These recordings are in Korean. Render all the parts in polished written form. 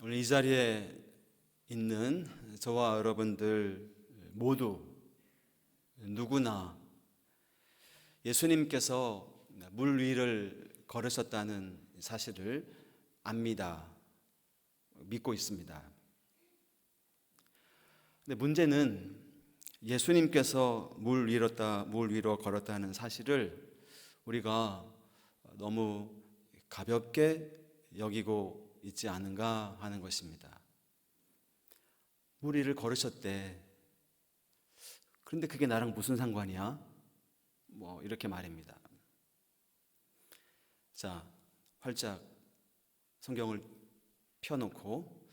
오늘 이 자리에 있는 저와 여러분들 모두 누구나 예수님께서 물 위를 걸으셨다는 사실을 압니다. 믿고 있습니다. 근데 문제는 예수님께서 물 위로 걸었다는 사실을 우리가 너무 가볍게 여기고 있지 않은가 하는 것입니다. 물 위를 걸으셨대. 그런데 그게 나랑 무슨 상관이야? 이렇게 말입니다. 자, 활짝 성경을 펴놓고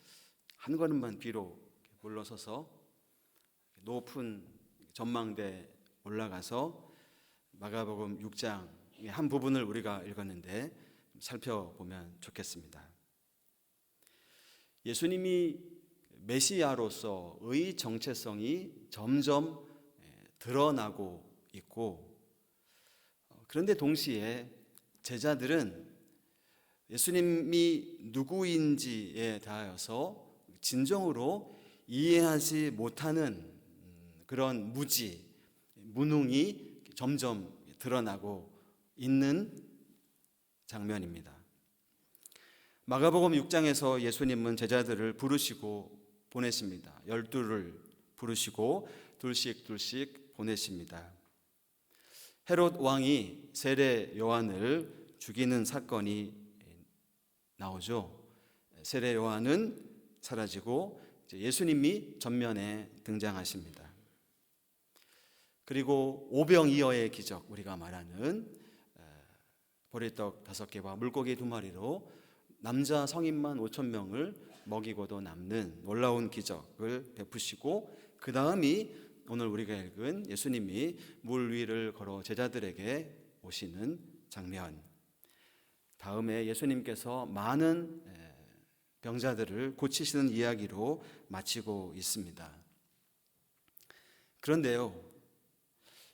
한 걸음만 뒤로 물러서서 높은 전망대에 올라가서 마가복음 6장의 한 부분을 우리가 읽었는데 살펴보면 좋겠습니다. 예수님이 메시아로서의 정체성이 점점 드러나고 있고, 그런데 동시에 제자들은 예수님이 누구인지에 대하여서 진정으로 이해하지 못하는 그런 무능이 점점 드러나고 있는 장면입니다. 마가복음 6장에서 예수님은 제자들을 부르시고 보내십니다. 12를 부르시고 둘씩 보내십니다. 헤롯 왕이 세례 요한을 죽이는 사건이 나오죠. 세례 요한은 사라지고 예수님이 전면에 등장하십니다. 그리고 오병이어의 기적, 우리가 말하는 보리떡 5개와 물고기 2마리로 남자 성인만 5,000명을 먹이고도 남는 놀라운 기적을 베푸시고, 그 다음이 오늘 우리가 읽은 예수님이 물 위를 걸어 제자들에게 오시는 장면, 다음에 예수님께서 많은 병자들을 고치시는 이야기로 마치고 있습니다. 그런데요,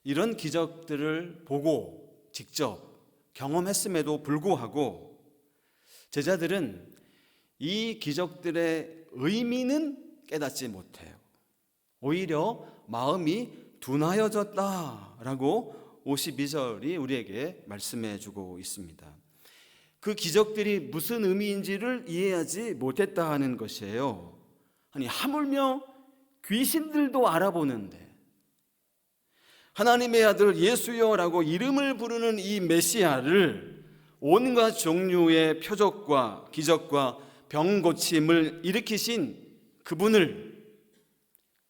이런 기적들을 보고 직접 경험했음에도 불구하고 제자들은 이 기적들의 의미는 깨닫지 못해요. 오히려 마음이 둔하여졌다라고 52절이 우리에게 말씀해 주고 있습니다. 그 기적들이 무슨 의미인지를 이해하지 못했다 하는 것이에요. 아니, 하물며 귀신들도 알아보는데 하나님의 아들 예수여라고 이름을 부르는 이 메시아를 온갖 종류의 표적과 기적과 병 고침을 일으키신 그분을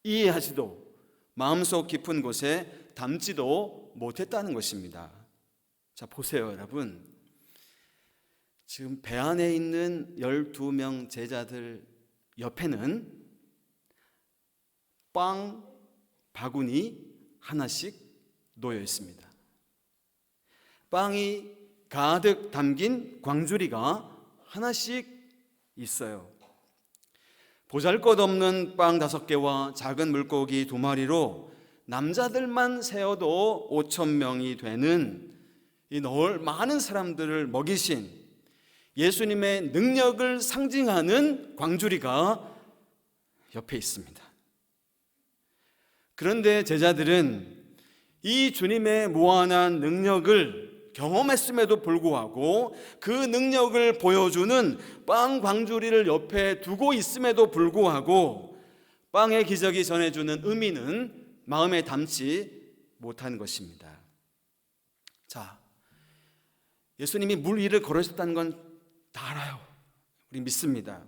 이해하지도 마음속 깊은 곳에 담지도 못했다는 것입니다. 자, 보세요, 여러분. 지금 배 안에 있는 12명 제자들 옆에는 빵 바구니 하나씩 놓여 있습니다. 빵이 가득 담긴 광주리가 하나씩 있어요. 보잘것없는 빵 5개와 작은 물고기 2마리로 남자들만 세어도 5,000명이 되는 이 많은 사람들을 먹이신 예수님의 능력을 상징하는 광주리가 옆에 있습니다. 그런데 제자들은 이 주님의 무한한 능력을 경험했음에도 불구하고 그 능력을 보여주는 빵 광주리를 옆에 두고 있음에도 불구하고 빵의 기적이 전해주는 의미는 마음에 담지 못한 것입니다. 자, 예수님이 물 위를 걸으셨다는 건 다 알아요. 우리 믿습니다.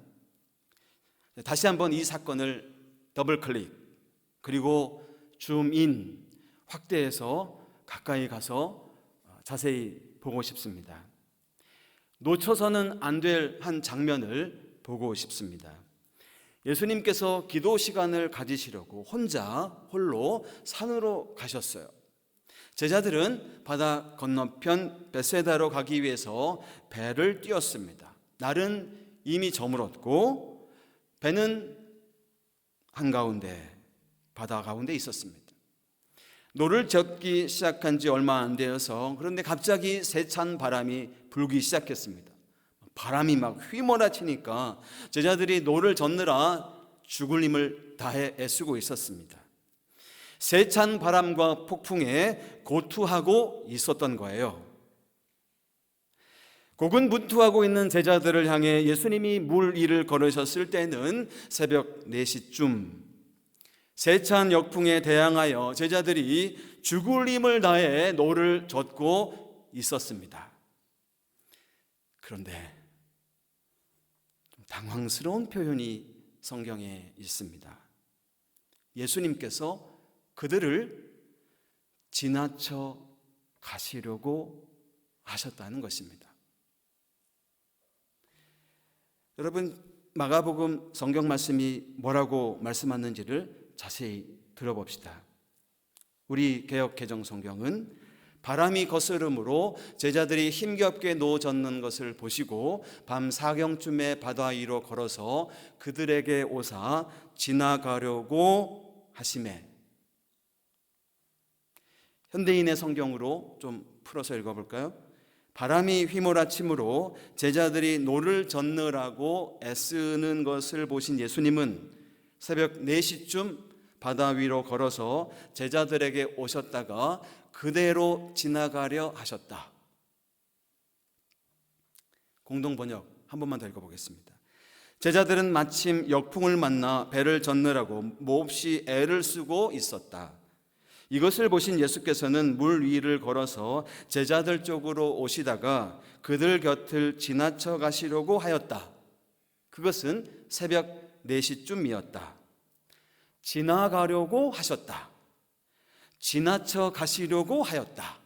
다시 한번 이 사건을 더블 클릭, 그리고 줌인, 확대해서 가까이 가서 자세히 보고 싶습니다. 놓쳐서는 안 될 한 장면을 보고 싶습니다. 예수님께서 기도 시간을 가지시려고 홀로 산으로 가셨어요. 제자들은 바다 건너편 벳세다로 가기 위해서 배를 띄웠습니다. 날은 이미 저물었고 배는 한가운데, 바다 가운데 있었습니다. 노를 젓기 시작한 지 얼마 안 되어서, 그런데 갑자기 세찬 바람이 불기 시작했습니다. 바람이 막 휘몰아치니까 제자들이 노를 젓느라 죽을 힘을 다해 애쓰고 있었습니다. 세찬 바람과 폭풍에 고투하고 있었던 거예요. 고군분투하고 있는 제자들을 향해 예수님이 물 위를 걸으셨을 때는 새벽 4시쯤 세찬 역풍에 대항하여 제자들이 죽을 힘을 다해 노를 젓고 있었습니다. 그런데 좀 당황스러운 표현이 성경에 있습니다. 예수님께서 그들을 지나쳐 가시려고 하셨다는 것입니다. 여러분, 마가복음 성경 말씀이 뭐라고 말씀하는지를 자세히 들어봅시다. 우리 개역 개정 성경은 바람이 거스름으로 제자들이 힘겹게 노 젓는 것을 보시고 밤 사경쯤에 바다 위로 걸어서 그들에게 오사 지나가려고 하시매. 현대인의 성경으로 좀 풀어서 읽어볼까요? 바람이 휘몰아치므로 제자들이 노를 젓느라고 애쓰는 것을 보신 예수님은 새벽 4시쯤 바다 위로 걸어서 제자들에게 오셨다가 그대로 지나가려 하셨다. 공동번역 한 번만 더 읽어보겠습니다. 제자들은 마침 역풍을 만나 배를 젓느라고 몹시 애를 쓰고 있었다. 이것을 보신 예수께서는 물 위를 걸어서 제자들 쪽으로 오시다가 그들 곁을 지나쳐 가시려고 하였다. 그것은 새벽 4시쯤이었다. 지나가려고 하셨다. 지나쳐 가시려고 하였다.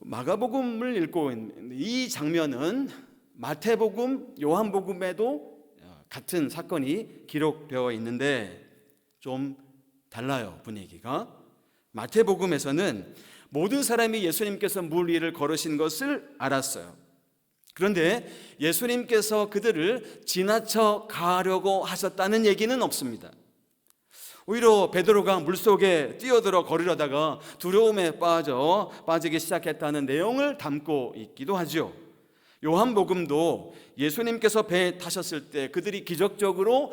마가복음을 읽고 있는 이 장면은 마태복음, 요한복음에도 같은 사건이 기록되어 있는데 좀 달라요, 분위기가. 마태복음에서는 모든 사람이 예수님께서 물 위를 걸으신 것을 알았어요. 그런데 예수님께서 그들을 지나쳐 가려고 하셨다는 얘기는 없습니다. 오히려 베드로가 물속에 뛰어들어 걸으려다가 두려움에 빠지기 시작했다는 내용을 담고 있기도 하죠. 요한복음도 예수님께서 배에 타셨을 때 그들이 기적적으로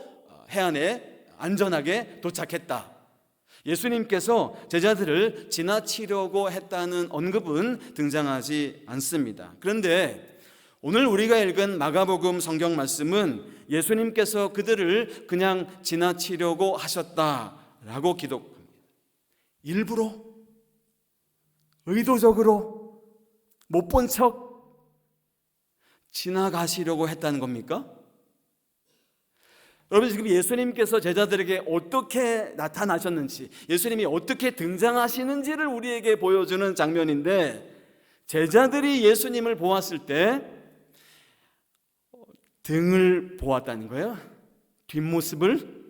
해안에 안전하게 도착했다. 예수님께서 제자들을 지나치려고 했다는 언급은 등장하지 않습니다. 그런데 오늘 우리가 읽은 마가복음 성경 말씀은 예수님께서 그들을 그냥 지나치려고 하셨다라고 기록합니다. 일부러, 의도적으로, 못 본 척 지나가시려고 했다는 겁니까? 여러분, 지금 예수님께서 제자들에게 어떻게 나타나셨는지, 예수님이 어떻게 등장하시는지를 우리에게 보여주는 장면인데, 제자들이 예수님을 보았을 때 등을 보았다는 거예요. 뒷모습을,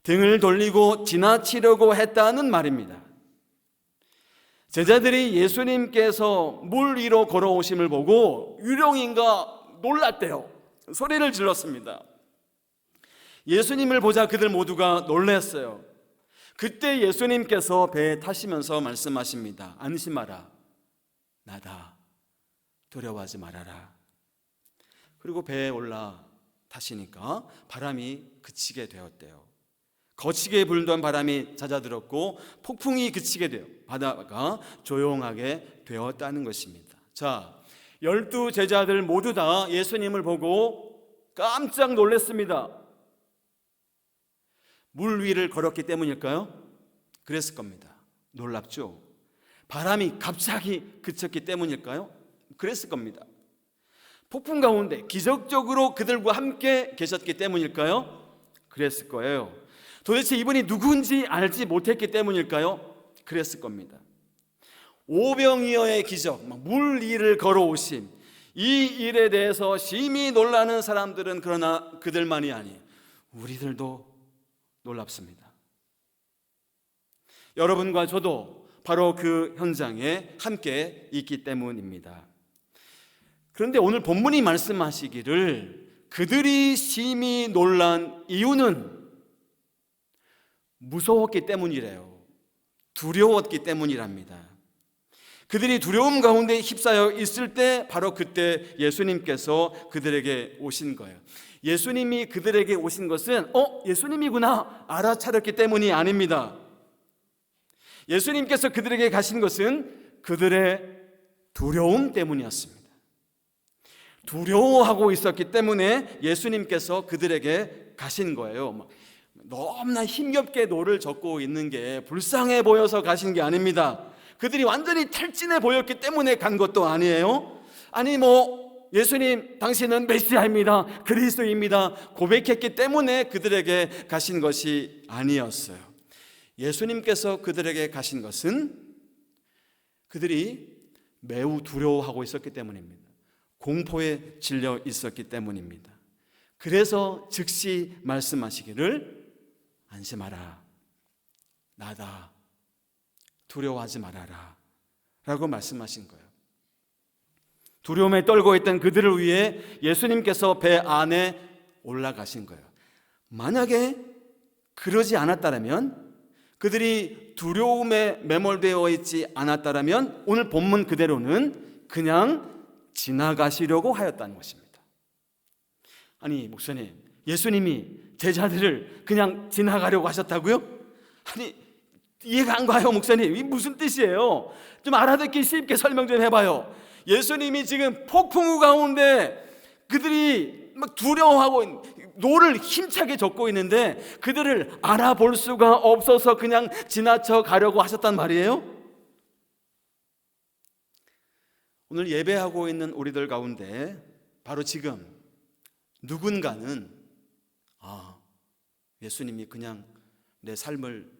등을 돌리고 지나치려고 했다는 말입니다. 제자들이 예수님께서 물 위로 걸어오심을 보고 유령인가 놀랐대요. 소리를 질렀습니다. 예수님을 보자 그들 모두가 놀랐어요. 그때 예수님께서 배에 타시면서 말씀하십니다. 안심하라, 나다, 두려워하지 말아라. 그리고 배에 올라 타시니까 바람이 그치게 되었대요. 거치게 불던 바람이 잦아들었고 폭풍이 그치게 되어 바다가 조용하게 되었다는 것입니다. 자, 12 제자들 모두 다 예수님을 보고 깜짝 놀랐습니다. 물 위를 걸었기 때문일까요? 그랬을 겁니다. 놀랍죠? 바람이 갑자기 그쳤기 때문일까요? 그랬을 겁니다. 폭풍 가운데 기적적으로 그들과 함께 계셨기 때문일까요? 그랬을 거예요. 도대체 이분이 누군지 알지 못했기 때문일까요? 그랬을 겁니다. 오병이어의 기적, 물 위를 걸어오심, 이 일에 대해서 심히 놀라는 사람들은 그러나 그들만이 아니에요. 우리들도 놀랍습니다. 여러분과 저도 바로 그 현장에 함께 있기 때문입니다. 그런데 오늘 본문이 말씀하시기를 그들이 심히 놀란 이유는 무서웠기 때문이래요. 두려웠기 때문이랍니다. 그들이 두려움 가운데 휩싸여 있을 때 바로 그때 예수님께서 그들에게 오신 거예요. 예수님이 그들에게 오신 것은 예수님이구나 알아차렸기 때문이 아닙니다. 예수님께서 그들에게 가신 것은 그들의 두려움 때문이었습니다. 두려워하고 있었기 때문에 예수님께서 그들에게 가신 거예요. 너무나 힘겹게 노를 젓고 있는 게 불쌍해 보여서 가신 게 아닙니다. 그들이 완전히 탈진해 보였기 때문에 간 것도 아니에요. 아니 예수님 당신은 메시아입니다, 그리스도입니다 고백했기 때문에 그들에게 가신 것이 아니었어요. 예수님께서 그들에게 가신 것은 그들이 매우 두려워하고 있었기 때문입니다. 공포에 질려 있었기 때문입니다. 그래서 즉시 말씀하시기를 안심하라, 나다, 두려워하지 말아라 라고 말씀하신 거예요. 두려움에 떨고 있던 그들을 위해 예수님께서 배 안에 올라가신 거예요. 만약에 그러지 않았다면, 그들이 두려움에 매몰되어 있지 않았다면 오늘 본문 그대로는 그냥 지나가시려고 하였다는 것입니다. 아니 목사님, 예수님이 제자들을 그냥 지나가려고 하셨다고요? 아니 이해가 안 가요 목사님. 이게 무슨 뜻이에요? 좀 알아듣기 쉽게 설명 좀 해봐요. 예수님이 지금 폭풍우 가운데 그들이 막 두려워하고 노를 힘차게 젓고 있는데 그들을 알아볼 수가 없어서 그냥 지나쳐 가려고 하셨단 말이에요? 오늘 예배하고 있는 우리들 가운데 바로 지금 누군가는 예수님이 그냥 내 삶을,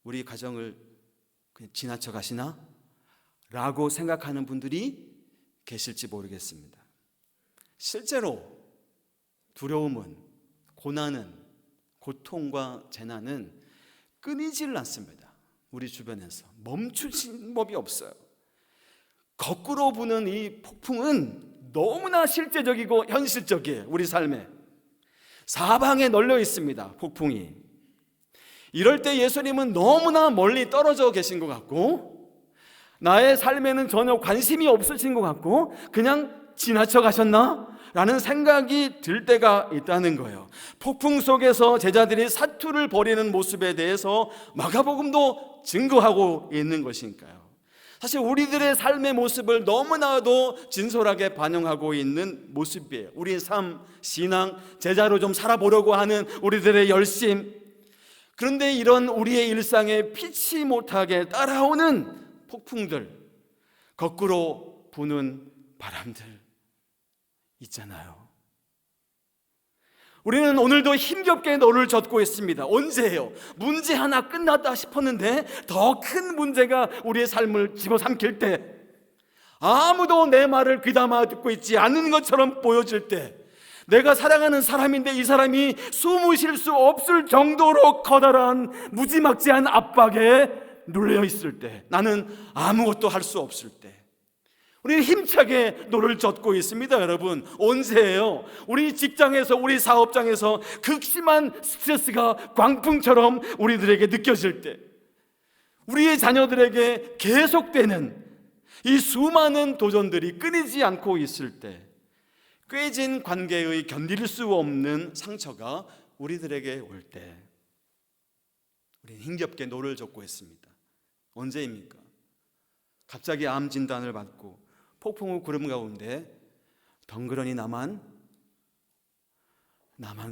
우리 가정을 그냥 지나쳐 가시나? 라고 생각하는 분들이 계실지 모르겠습니다. 실제로 두려움은, 고난은, 고통과 재난은 끊이질 않습니다. 우리 주변에서 멈추신 법이 없어요. 거꾸로 부는 이 폭풍은 너무나 실제적이고 현실적이에요. 우리 삶에 사방에 널려 있습니다, 폭풍이. 이럴 때 예수님은 너무나 멀리 떨어져 계신 것 같고 나의 삶에는 전혀 관심이 없으신 것 같고 그냥 지나쳐 가셨나? 라는 생각이 들 때가 있다는 거예요. 폭풍 속에서 제자들이 사투를 벌이는 모습에 대해서 마가복음도 증거하고 있는 것이니까요. 사실 우리들의 삶의 모습을 너무나도 진솔하게 반영하고 있는 모습이에요. 우리의 삶, 신앙, 제자로 좀 살아보려고 하는 우리들의 열심. 그런데 이런 우리의 일상에 피치 못하게 따라오는 폭풍들, 거꾸로 부는 바람들 있잖아요. 우리는 오늘도 힘겹게 노를 젓고 있습니다. 언제예요? 문제 하나 끝났다 싶었는데 더 큰 문제가 우리의 삶을 집어삼킬 때, 아무도 내 말을 귀담아 듣고 있지 않는 것처럼 보여질 때, 내가 사랑하는 사람인데 이 사람이 숨을 쉴 수 없을 정도로 커다란 무지막지한 압박에 눌려 있을 때, 나는 아무것도 할 수 없을 때 우리는 힘차게 노를 젓고 있습니다. 여러분, 언제예요? 우리 직장에서, 우리 사업장에서 극심한 스트레스가 광풍처럼 우리들에게 느껴질 때, 우리의 자녀들에게 계속되는 이 수많은 도전들이 끊이지 않고 있을 때, 꿰진 관계의 견딜 수 없는 상처가 우리들에게 올 때 우리는 힘겹게 노를 젓고 있습니다. 언제입니까? 갑자기 암 진단을 받고 폭풍우 구름 가운데 덩그러니 나만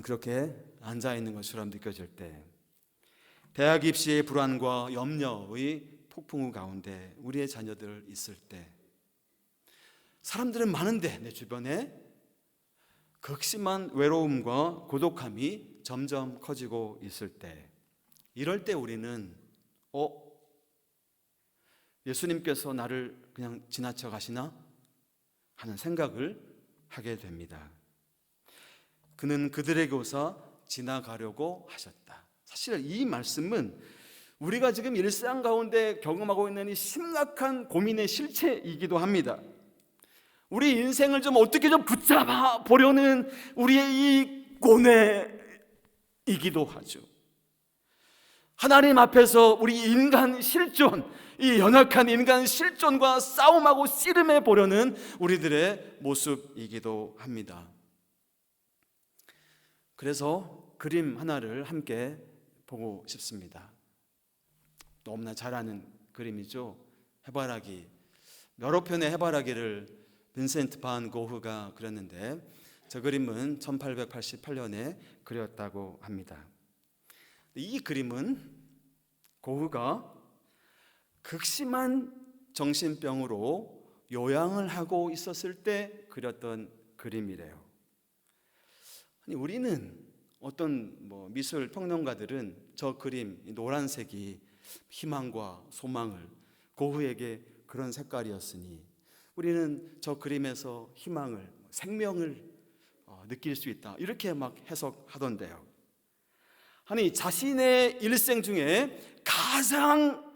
그렇게 앉아있는 것처럼 느껴질 때, 대학 입시의 불안과 염려의 폭풍우 가운데 우리의 자녀들 있을 때, 사람들은 많은데 내 주변에 극심한 외로움과 고독함이 점점 커지고 있을 때, 이럴 때 우리는 예수님께서 나를 그냥 지나쳐 가시나? 하는 생각을 하게 됩니다. 그는 그들에게 오사 지나가려고 하셨다. 사실 이 말씀은 우리가 지금 일상 가운데 경험하고 있는 이 심각한 고민의 실체이기도 합니다. 우리 인생을 좀 어떻게 좀 붙잡아 보려는 우리의 이 고뇌이기도 하죠. 하나님 앞에서 우리 인간 실존, 이 연약한 인간 실존과 싸움하고 씨름해 보려는 우리들의 모습이기도 합니다. 그래서 그림 하나를 함께 보고 싶습니다. 너무나 잘 아는 그림이죠. 해바라기. 여러 편의 해바라기를 빈센트 반 고흐가 그렸는데 저 그림은 1888년에 그렸다고 합니다. 이 그림은 고흐가 극심한 정신병으로 요양을 하고 있었을 때 그렸던 그림이래요. 아니, 우리는 어떤 미술 평론가들은 저 그림 노란색이 희망과 소망을, 고흐에게 그런 색깔이었으니 우리는 저 그림에서 희망을, 생명을 느낄 수 있다, 이렇게 막 해석하던데요. 아니, 자신의 일생 중에 가장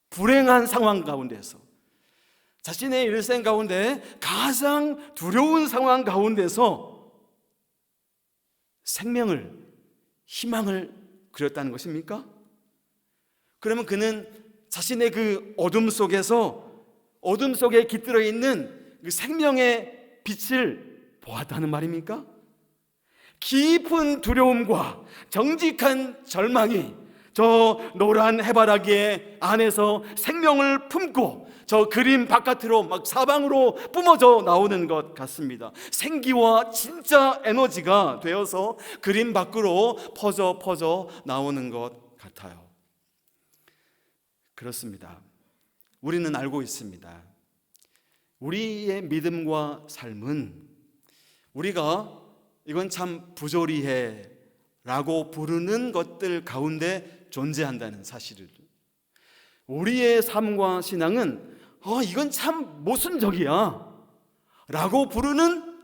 불행한 상황 가운데서, 자신의 일생 가운데 가장 두려운 상황 가운데서 생명을, 희망을 그렸다는 것입니까? 그러면 그는 자신의 그 어둠 속에 깃들어 있는 그 생명의 빛을 보았다는 말입니까? 깊은 두려움과 정직한 절망이 저 노란 해바라기의 안에서 생명을 품고 저 그림 바깥으로 막 사방으로 뿜어져 나오는 것 같습니다. 생기와 진짜 에너지가 되어서 그림 밖으로 퍼져 나오는 것 같아요. 그렇습니다. 우리는 알고 있습니다. 우리의 믿음과 삶은 우리가 이건 참 부조리해 라고 부르는 것들 가운데 존재한다는 사실을, 우리의 삶과 신앙은 이건 참 모순적이야 라고 부르는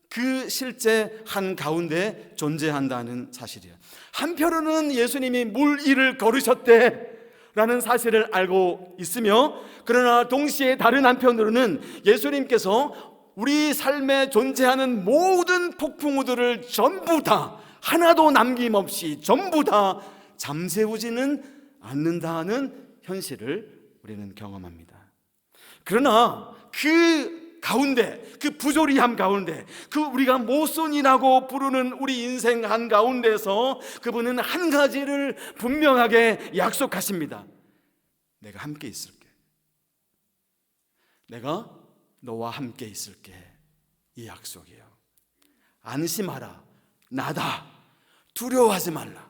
그 실제 한 가운데 존재한다는 사실이야. 한편으로는 예수님이 물 위를 걸으셨대 라는 사실을 알고 있으며, 그러나 동시에 다른 한편으로는 예수님께서 우리 삶에 존재하는 모든 폭풍우들을 전부 다, 하나도 남김없이 전부 다 잠재우지는 않는다는 현실을 우리는 경험합니다. 그러나 그 가운데, 그 부조리함 가운데, 그 우리가 모순이라고 부르는 우리 인생 한가운데서 그분은 한 가지를 분명하게 약속하십니다. 내가 함께 있을게. 내가 너와 함께 있을게. 이 약속이에요. 안심하라. 나다. 두려워하지 말라.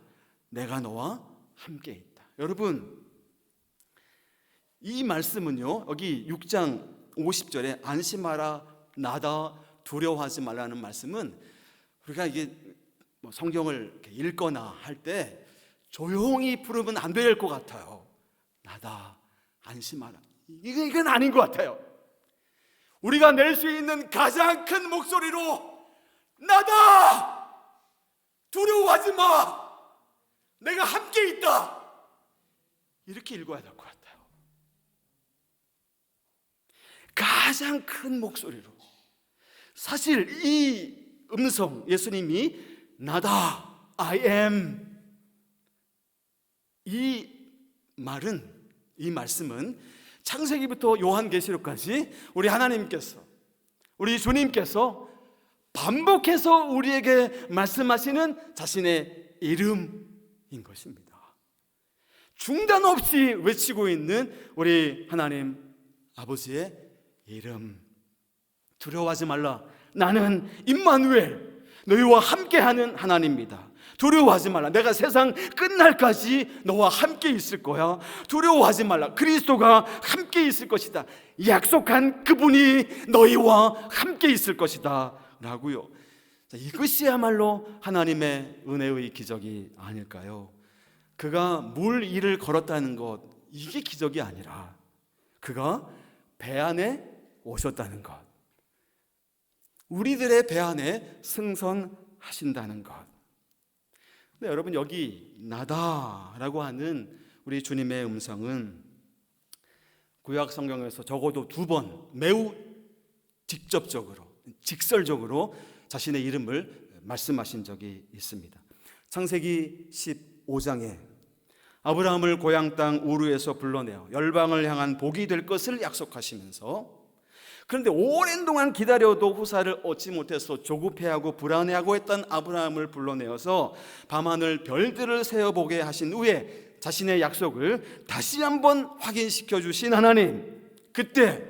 내가 너와 함께 있다. 여러분, 이 말씀은요, 여기 6장 50절에 안심하라, 나다, 두려워하지 말라는 말씀은 우리가 이게 성경을 이렇게 읽거나 할 때 조용히 부르면 안 될 것 같아요. 나다, 안심하라. 이건 아닌 것 같아요. 우리가 낼 수 있는 가장 큰 목소리로 나다, 두려워하지 마, 내가 함께 있다, 이렇게 읽어야 될 것 같아요. 가장 큰 목소리로. 사실 이 음성, 예수님이 나다, I am, 이 말은, 이 말씀은 창세기부터 요한계시록까지 우리 하나님께서, 우리 주님께서 반복해서 우리에게 말씀하시는 자신의 이름인 것입니다. 중단 없이 외치고 있는 우리 하나님 아버지의 이름. 두려워하지 말라. 나는 임마누엘, 너희와 함께하는 하나님입니다. 두려워하지 말라. 내가 세상 끝날까지 너와 함께 있을 거야. 두려워하지 말라. 그리스도가 함께 있을 것이다. 약속한 그분이 너희와 함께 있을 것이다 라고요. 이것이야말로 하나님의 은혜의 기적이 아닐까요? 그가 물 위를 걸었다는 것, 이게 기적이 아니라 그가 배 안에 오셨다는 것, 우리들의 배 안에 승선하신다는 것. 근데 여러분, 여기 나다라고 하는 우리 주님의 음성은 구약 성경에서 적어도 2번 매우 직접적으로, 직설적으로 자신의 이름을 말씀하신 적이 있습니다. 창세기 15장에 아브라함을 고향 땅 우르에서 불러내어 열방을 향한 복이 될 것을 약속하시면서, 그런데 오랜 동안 기다려도 후사를 얻지 못해서 조급해하고 불안해하고 했던 아브라함을 불러내어서 밤하늘 별들을 세어보게 하신 후에 자신의 약속을 다시 한번 확인시켜 주신 하나님, 그때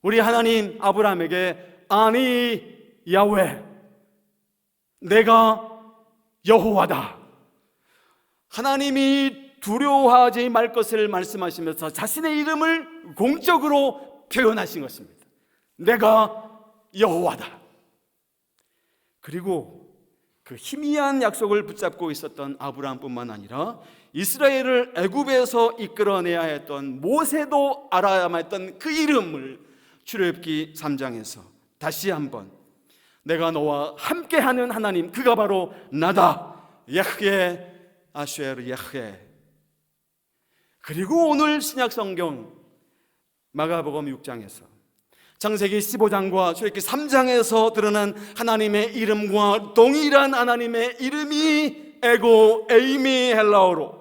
우리 하나님 아브라함에게 아니 야훼, 내가 여호와다, 하나님이 두려워하지 말 것을 말씀하시면서 자신의 이름을 공적으로 표현하신 것입니다. 내가 여호와다. 그리고 그 희미한 약속을 붙잡고 있었던 아브라함뿐만 아니라 이스라엘을 애굽에서 이끌어내야 했던 모세도 알아야만 했던 그 이름을 출애굽기 3장에서 다시 한번 내가 너와 함께하는 하나님, 그가 바로 나다, 야훼 아쉐르 야훼. 그리고 오늘 신약성경 마가복음 6장에서, 창세기 15장과 출애굽기 3장에서 드러난 하나님의 이름과 동일한 하나님의 이름이 에고 에이미 헬라어로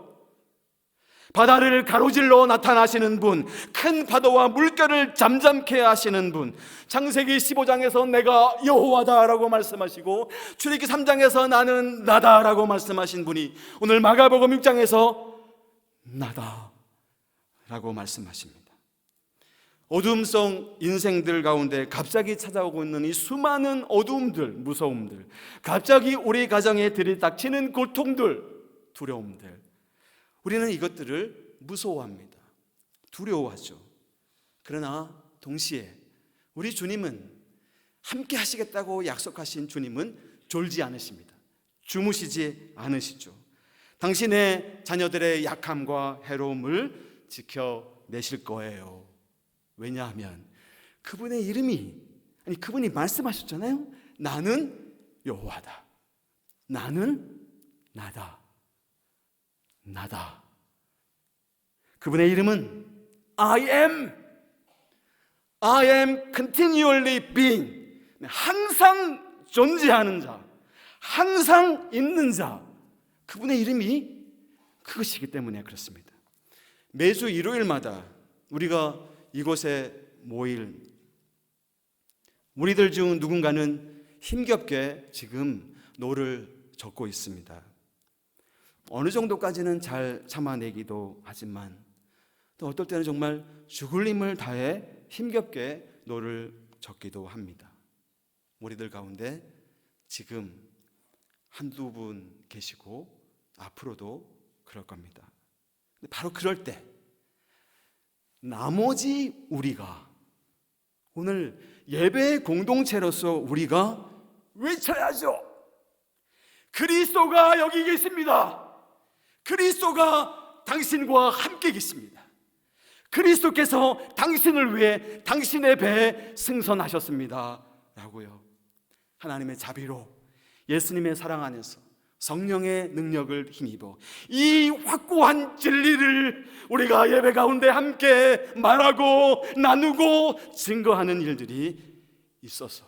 바다를 가로질러 나타나시는 분, 큰 파도와 물결을 잠잠케 하시는 분, 창세기 15장에서 내가 여호와다라고 말씀하시고 출애굽기 3장에서 나는 나다라고 말씀하신 분이 오늘 마가복음 6장에서 나다라고 말씀하십니다. 어둠성 인생들 가운데 갑자기 찾아오고 있는 이 수많은 어둠들, 무서움들, 갑자기 우리 가정에 들이닥치는 고통들, 두려움들, 우리는 이것들을 무서워합니다. 두려워하죠. 그러나 동시에 우리 주님은 함께 하시겠다고 약속하신 주님은 졸지 않으십니다. 주무시지 않으시죠. 당신의 자녀들의 약함과 해로움을 지켜내실 거예요. 왜냐하면 그분의 이름이, 그분이 말씀하셨잖아요. 나는 여호와다. 나는 나다. 나다. 그분의 이름은 I am continually being. 항상 존재하는 자, 항상 있는 자, 그분의 이름이 그것이기 때문에 그렇습니다. 매주 일요일마다 우리가 이곳에 모일 우리들 중 누군가는 힘겹게 지금 노를 젓고 있습니다. 어느 정도까지는 잘 참아내기도 하지만 또 어떨 때는 정말 죽을 힘을 다해 힘겹게 노를 젓기도 합니다. 우리들 가운데 지금 한두 분 계시고 앞으로도 그럴 겁니다. 바로 그럴 때 나머지 우리가 오늘 예배의 공동체로서 우리가 외쳐야죠. 그리스도가 여기 계십니다. 그리스도가 당신과 함께 계십니다. 그리스도께서 당신을 위해 당신의 배에 승선하셨습니다 라고요. 하나님의 자비로 예수님의 사랑 안에서 성령의 능력을 힘입어 이 확고한 진리를 우리가 예배 가운데 함께 말하고 나누고 증거하는 일들이 있어서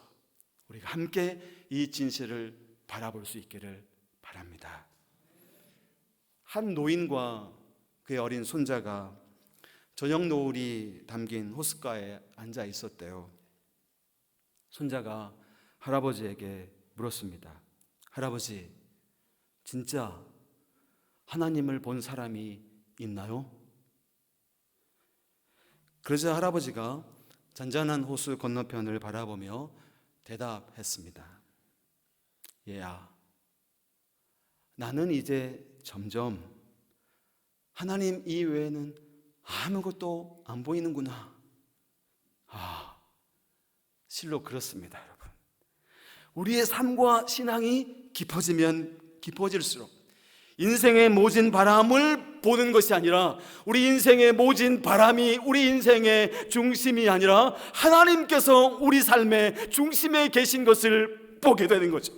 우리가 함께 이 진실을 바라볼 수 있기를 바랍니다. 한 노인과 그의 어린 손자가 저녁 노을이 담긴 호숫가에 앉아 있었대요. 손자가 할아버지에게 물었습니다. 할아버지, 진짜 하나님을 본 사람이 있나요? 그러자 할아버지가 잔잔한 호수 건너편을 바라보며 대답했습니다. 얘야, 나는 이제 점점 하나님 이외에는 아무것도 안 보이는구나. 실로 그렇습니다, 여러분. 우리의 삶과 신앙이 깊어지면 깊어질수록 인생의 모진 바람을 보는 것이 아니라 우리 인생의 모진 바람이 우리 인생의 중심이 아니라 하나님께서 우리 삶의 중심에 계신 것을 보게 되는 거죠.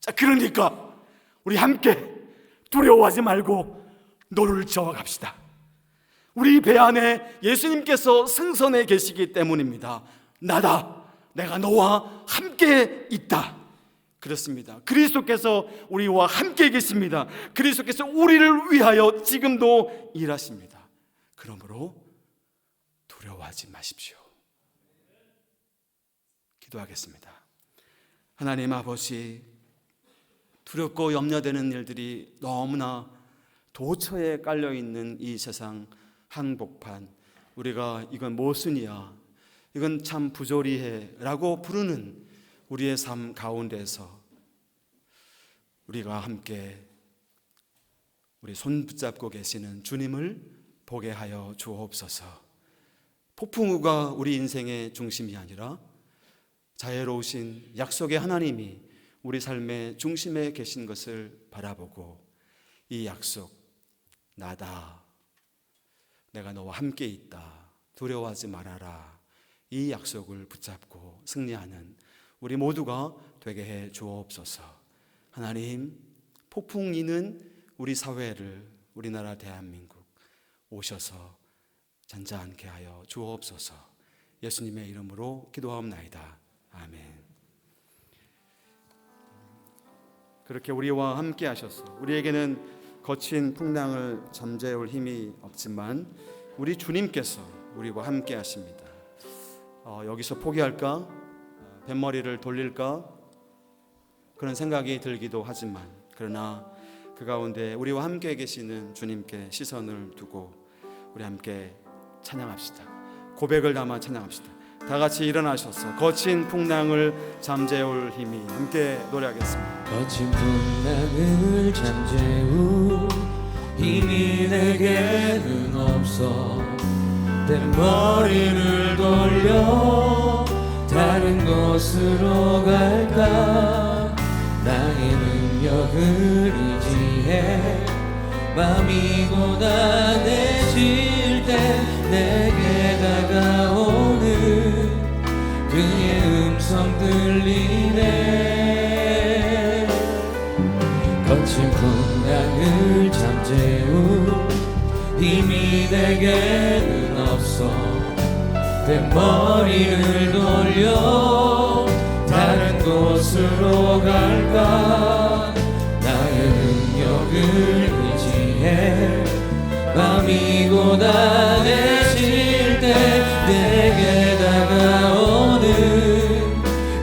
자, 그러니까 우리 함께 두려워하지 말고 노를 저어갑시다. 우리 배 안에 예수님께서 승선해 계시기 때문입니다. 나다, 내가 너와 함께 있다. 그렇습니다. 그리스도께서 우리와 함께 계십니다. 그리스도께서 우리를 위하여 지금도 일하십니다. 그러므로 두려워하지 마십시오. 기도하겠습니다. 하나님 아버지, 두렵고 염려되는 일들이 너무나 도처에 깔려있는 이 세상 한복판, 우리가 이건 모순이야, 이건 참 부조리해 라고 부르는 우리의 삶 가운데서 우리가 함께 우리 손 붙잡고 계시는 주님을 보게 하여 주옵소서. 폭풍우가 우리 인생의 중심이 아니라 자애로우신 약속의 하나님이 우리 삶의 중심에 계신 것을 바라보고 이 약속, 나다, 내가 너와 함께 있다, 두려워하지 말아라, 이 약속을 붙잡고 승리하는 우리 모두가 되게 해 주옵소서. 하나님, 폭풍이는 우리 사회를, 우리나라 대한민국 오셔서 잔잔케 하여 주옵소서. 예수님의 이름으로 기도하옵나이다. 아멘. 그렇게 우리와 함께 하셔서 우리에게는 거친 풍랑을 잠재울 힘이 없지만 우리 주님께서 우리와 함께 하십니다. 여기서 포기할까? 뱃머리를 돌릴까? 그런 생각이 들기도 하지만, 그러나 그 가운데 우리와 함께 계시는 주님께 시선을 두고 우리 함께 찬양합시다. 고백을 담아 찬양합시다. 다 같이 일어나셔서 거친 풍랑을 잠재울 힘이, 함께 노래하겠습니다. 거친 풍랑을 잠재울 힘이 내게는 없어. 내 머리를 돌려 다른 곳으로 갈까. 나의 능력을 의지해 마음이 고단해질 때 내게 다가오는 그의 음성 들리네. 거친 풍랑을 잠재울 힘이 내게는 없어. 내 머리를 돌려 다른 곳으로 갈까. 나의 능력을 의지해 마음이 고단해질 때 내게 다가오는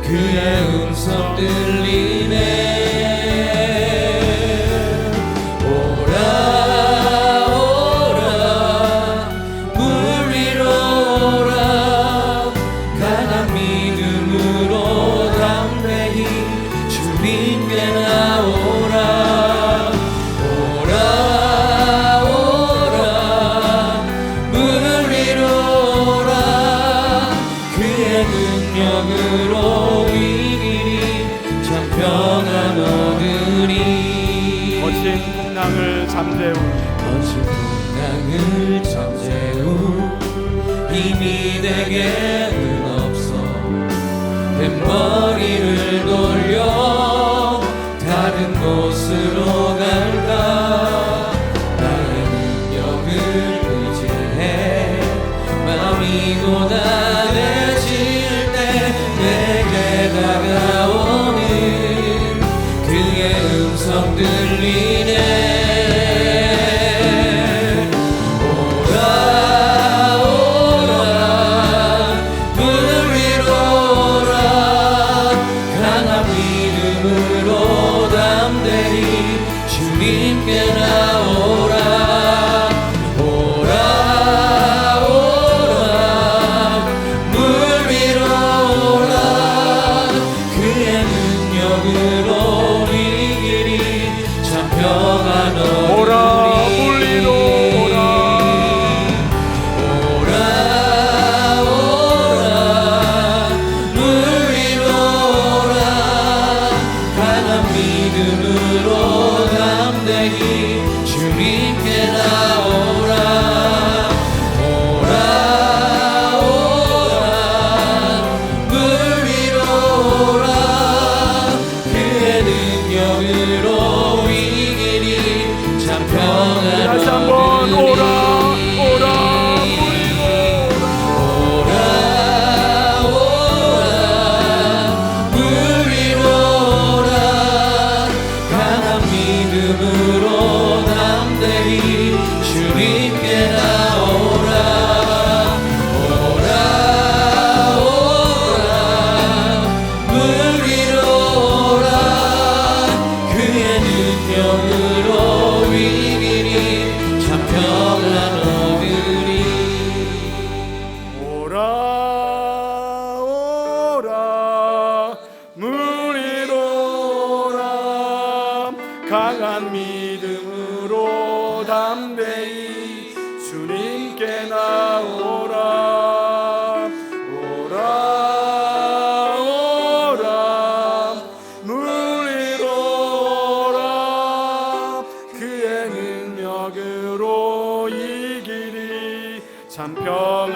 그의 음성 들리네. 거친 풍랑을 잠재울 힘이 내게는 없어. 내 머리를 돌려 다른 곳으로 갈까. 나의 능력을 의지해 마음이 고단해질 때 내게 다가오는 그의 음성 들리네. 물 위로 오라. 강한 믿음으로 담대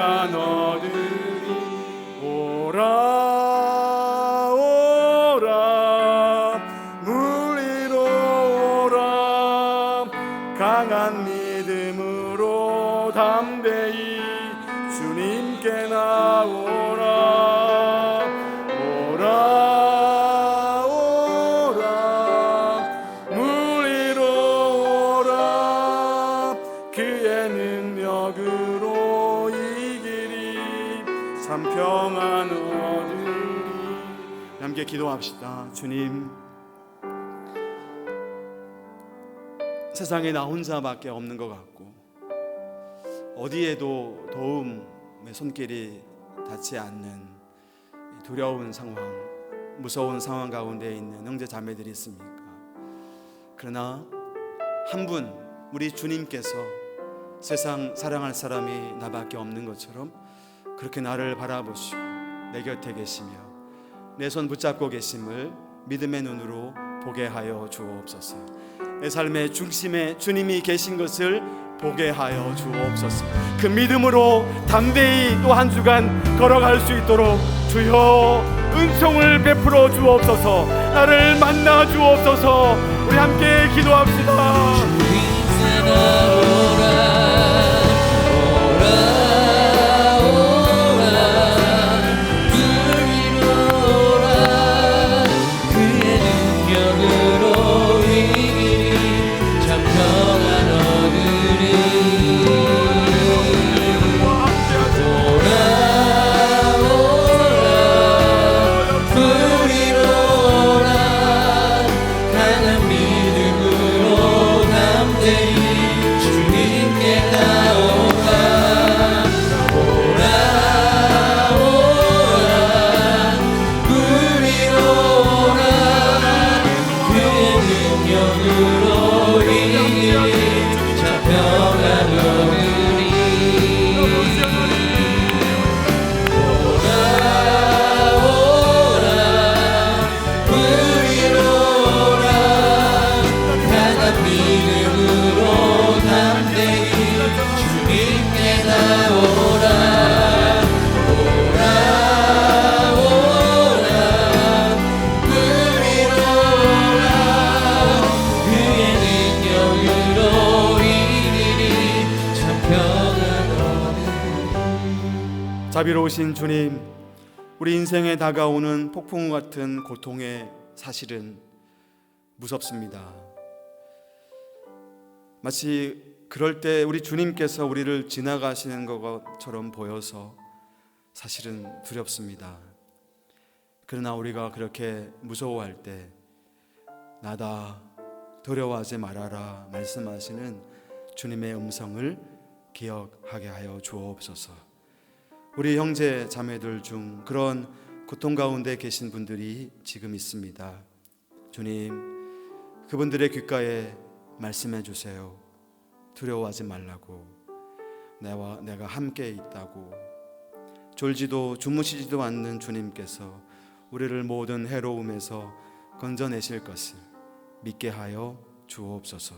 평안 얻으리. 오라 오라 물 위로 오라. 강한 믿음으로 담대히 주님께 나오라. 오라 오라 물 위로 오라. 그의 능력으로 이기리. 참 평안 얻으리. 함께 기도합시다. 주님, 세상에 나 혼자밖에 없는 것 같고 어디에도 도움의 손길이 닿지 않는 두려운 상황, 무서운 상황 가운데 있는 형제 자매들이 있습니까? 그러나 한 분, 우리 주님께서 세상 사랑할 사람이 나밖에 없는 것처럼 그렇게 나를 바라보시고 내 곁에 계시며 내 손 붙잡고 계심을 믿음의 눈으로 보게 하여 주옵소서. 내 삶의 중심에 주님이 계신 것을 보게 하여 주옵소서. 그 믿음으로 담대히 또 한 주간 걸어갈 수 있도록 주여 은총을 베풀어 주옵소서. 나를 만나 주옵소서. 우리 함께 기도합시다. 자비로우신 주님, 우리 인생에 다가오는 폭풍 같은 고통의 사실은 무섭습니다. 마치 그럴 때 우리 주님께서 우리를 지나가시는 것처럼 보여서 사실은 두렵습니다. 그러나 우리가 그렇게 무서워할 때 나다 두려워하지 말아라 말씀하시는 주님의 음성을 기억하게 하여 주옵소서. 우리 형제 자매들 중 그런 고통 가운데 계신 분들이 지금 있습니다. 주님, 그분들의 귓가에 말씀해 주세요. 두려워하지 말라고, 내가 함께 있다고. 졸지도 주무시지도 않는 주님께서 우리를 모든 해로움에서 건져내실 것을 믿게 하여 주옵소서.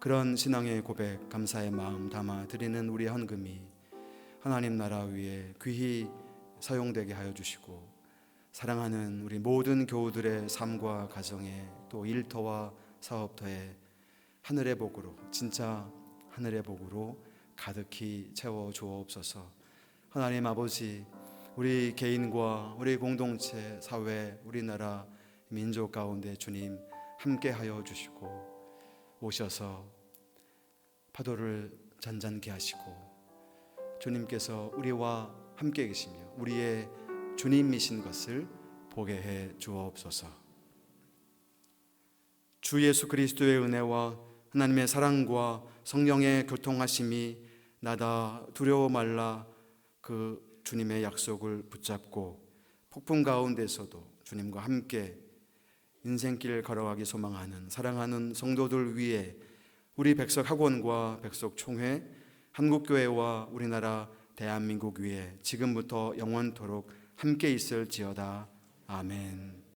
그런 신앙의 고백, 감사의 마음 담아 드리는 우리 헌금이 하나님 나라 위에 귀히 사용되게 하여 주시고, 사랑하는 우리 모든 교우들의 삶과 가정에, 또 일터와 사업터에 하늘의 복으로, 진짜 하늘의 복으로 가득히 채워 주옵소서. 하나님 아버지, 우리 개인과 우리 공동체, 사회, 우리나라 민족 가운데 주님 함께 하여 주시고, 오셔서 파도를 잔잔케 하시고 주님께서 우리와 함께 계시며 우리의 주님이신 것을 보게 해 주옵소서. 주 예수 그리스도의 은혜와 하나님의 사랑과 성령의 교통하심이 나다 두려워 말라 그 주님의 약속을 붙잡고 폭풍 가운데서도 주님과 함께 인생길 걸어가기 소망하는 사랑하는 성도들 위해 우리 백석학원과 백석총회, 한국교회와 우리나라 대한민국 위에 지금부터 영원토록 함께 있을지어다. 아멘.